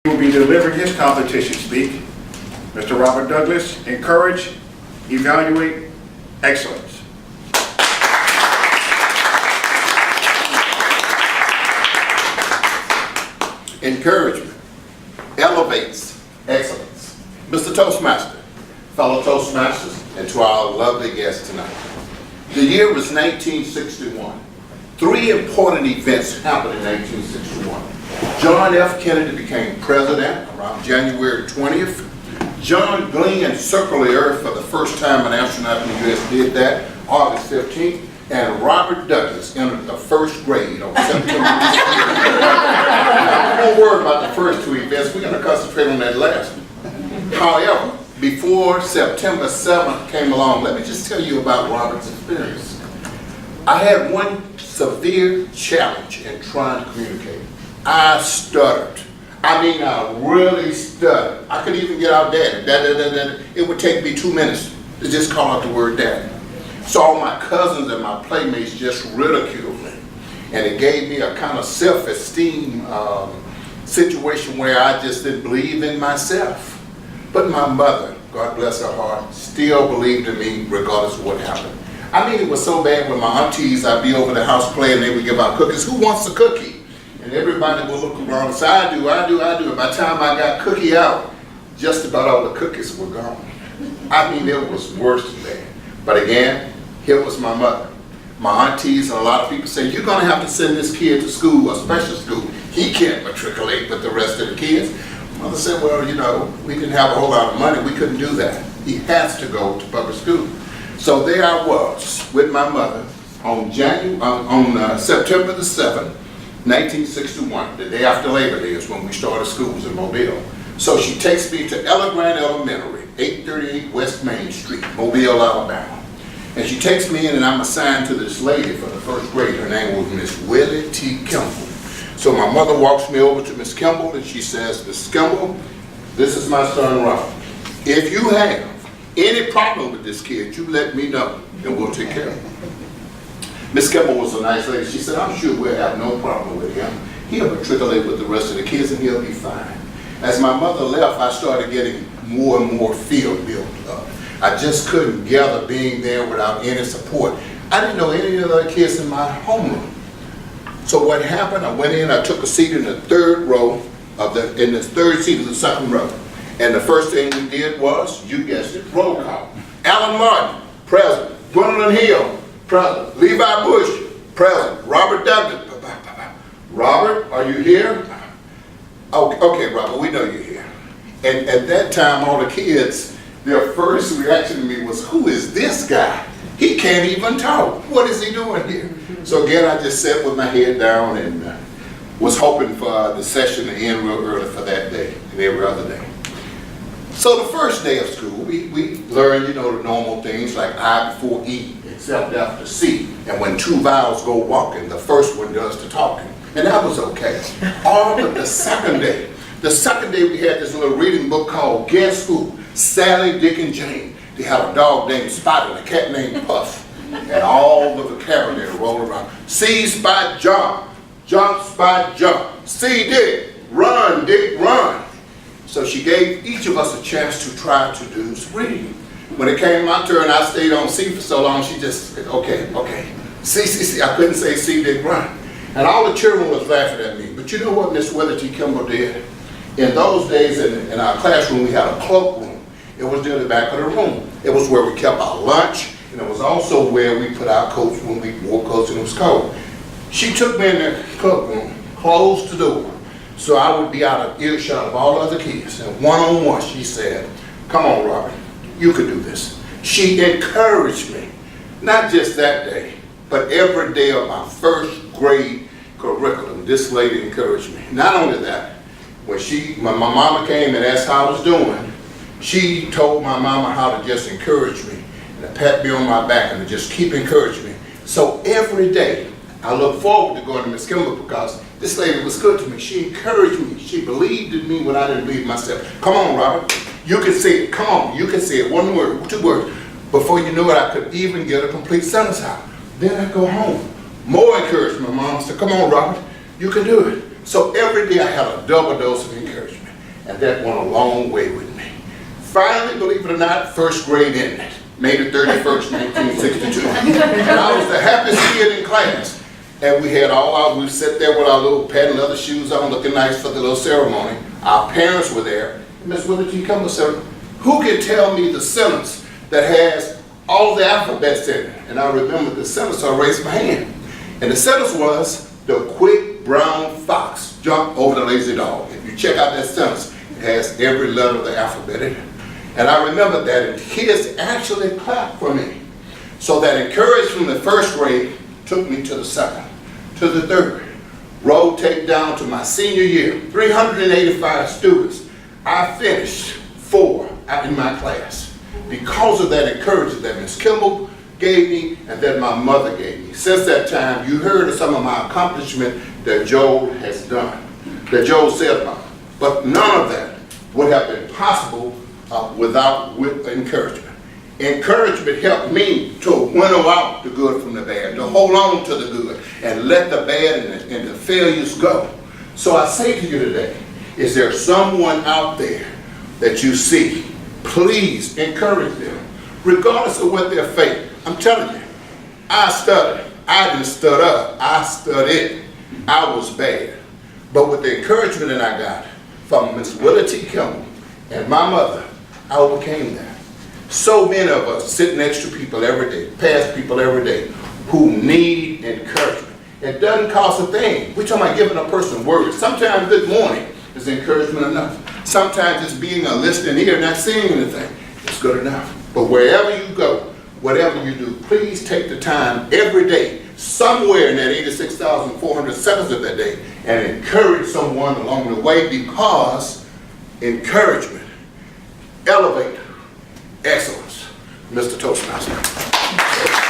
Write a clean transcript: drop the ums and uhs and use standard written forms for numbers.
Will be delivering his competition speak. Mr. Robert Douglas, encourage, evaluate, excellence. Encouragement elevates excellence. Mr. Toastmaster, fellow Toastmasters, and to our lovely guests tonight. The year was 1961. Three important events happened in 1961. John F. Kennedy became president around January 20th. John Glenn circled the earth for the first time, an astronaut in the U.S. did that, August 15th. And Robert Douglas entered the first grade on September. Now, we won't worry about the first two events. We're going to concentrate on that last one. However, before September 7th came along, let me just tell you about Robert's experience. I had one severe challenge in trying to communicate. I stuttered. I mean, I really stuttered. I could even get out daddy. It would take me 2 minutes to just call out the word daddy. So all my cousins and my playmates just ridiculed me. And it gave me a kind of self-esteem situation where I just didn't believe in myself. But my mother, God bless her heart, still believed in me regardless of what happened. I mean, it was so bad with my aunties, I'd be over the house playing, they would give out cookies. Who wants a cookie? And everybody would look around and say, I do. And by the time I got cookie out, just about all the cookies were gone. I mean, it was worse than that. But again, here was my mother. My aunties and a lot of people say, you're going to have to send this kid to school, a special school. He can't matriculate with the rest of the kids. Mother said, well, you know, we didn't have a whole lot of money. We couldn't do that. He has to go to public school. So there I was with my mother on September the 7th, 1961. The day after Labor Day is when we started schools in Mobile. So she takes me to Ella Grant Elementary, 838 West Main Street, Mobile, Alabama. And she takes me in and I'm assigned to this lady for the first grade. Her name was Miss Willie T. Kimball. So my mother walks me over to Miss Kimball and she says, Miss Kimball, this is my son Robert. If you have any problem with this kid, you let me know and we'll take care of him. Miss Kimball was a nice lady. She said, I'm sure we'll have no problem with him. He'll matriculate with the rest of the kids and he'll be fine. As my mother left, I started getting more and more fear built up. I just couldn't gather being there without any support. I didn't know any of the other kids in my homeroom. So what happened, I went in, I took a seat in the third row, in the third seat of the second row. And the first thing we did was, you guessed it, roll call. Alan Martin, present. Gwendolyn Hill, present. Levi Bush, present. Robert Douglas, Robert, are you here? Okay, Robert, we know you're here. And at that time, all the kids, their first reaction to me was, who is this guy? He can't even talk. What is he doing here? So again, I just sat with my head down and was hoping for the session to end real early for that day and every other day. So the first day of school, we learned, you know, the normal things like I before E, except after C. And when two vowels go walking, the first one does the talking. And that was okay. All but the second day. The second day we had this little reading book called Guess Who? Sally, Dick, and Jane. They had a dog named Spot and a cat named Puff. And all the vocabulary rolled around. See, Spot, jump. Jump, Spot, jump. See, Dick, run, Dick, run. So she gave each of us a chance to try to do some reading. When it came my turn, I stayed on C for so long, she just said, okay. See. I couldn't say see, Dick, run. And all the children was laughing at me. But you know what Miss Willie T. Kimball did? In those days, in our classroom, we had a cloakroom. It was near the back of the room. It was where we kept our lunch, and it was also where we put our coats when we wore coats and it was cold. She took me in the cloakroom, closed the door, so I would be out of earshot of all other kids. And one-on-one, she said, come on, Robert, you can do this. She encouraged me, not just that day, but every day of my first grade curriculum, this lady encouraged me. Not only that, when my mama came and asked how I was doing, she told my mama how to just encourage me and to pat me on my back and to just keep encouraging me. So every day, I look forward to going to Miss Kimball because this lady was good to me. She encouraged me. She believed in me when I didn't believe myself. Come on, Robert. You can say it. Come on. You can say it. One word, two words. Before you knew it, I could even get a complete sentence out. Then I'd go home. More encouragement. Mom said, come on, Robert. You can do it. So every day I had a double dose of encouragement. and that went a long way with me. Finally, believe it or not, first grade ended, May the 31st, 1962. And I was the happiest kid in class. And we had we sat there with our little patent leather shoes on, looking nice for the little ceremony. Our parents were there. Miss Willard, you come and said, who can tell me the sentence that has all the alphabets in it? And I remember the sentence, so I raised my hand. And the sentence was, the quick brown fox jumped over the lazy dog. If you check out that sentence, it has every letter of the alphabet in it. And I remember that, and kids actually clapped for me. So that encouragement from the first grade took me to the second, to the third. Roll tape down to my senior year, 385 students. I finished 4 in my class because of that encouragement that Ms. Kimball gave me and that my mother gave me. Since that time, you heard of some of my accomplishments that Joel has done, that Joel said about. But none of that would have been possible without encouragement. Encouragement helped me to winnow out the good from the bad, to hold on to the good, and let the bad and the failures go. So I say to you today, is there someone out there that you see? Please encourage them, regardless of what their faith. I'm telling you, I studied. I didn't stutter. I studied. I was bad. But with the encouragement that I got from Miss Willie T. Kimball and my mother, I overcame that. So many of us sit next to people every day, past people every day, who need encouragement. It doesn't cost a thing. We're talking about giving a person words. Sometimes good morning is encouragement enough. Sometimes just being a listening ear, not saying anything, is good enough. But wherever you go, whatever you do, please take the time every day, somewhere in that 86,400 seconds of that day, and encourage someone along the way, because encouragement elevates excellence. Mr. Toastmaster.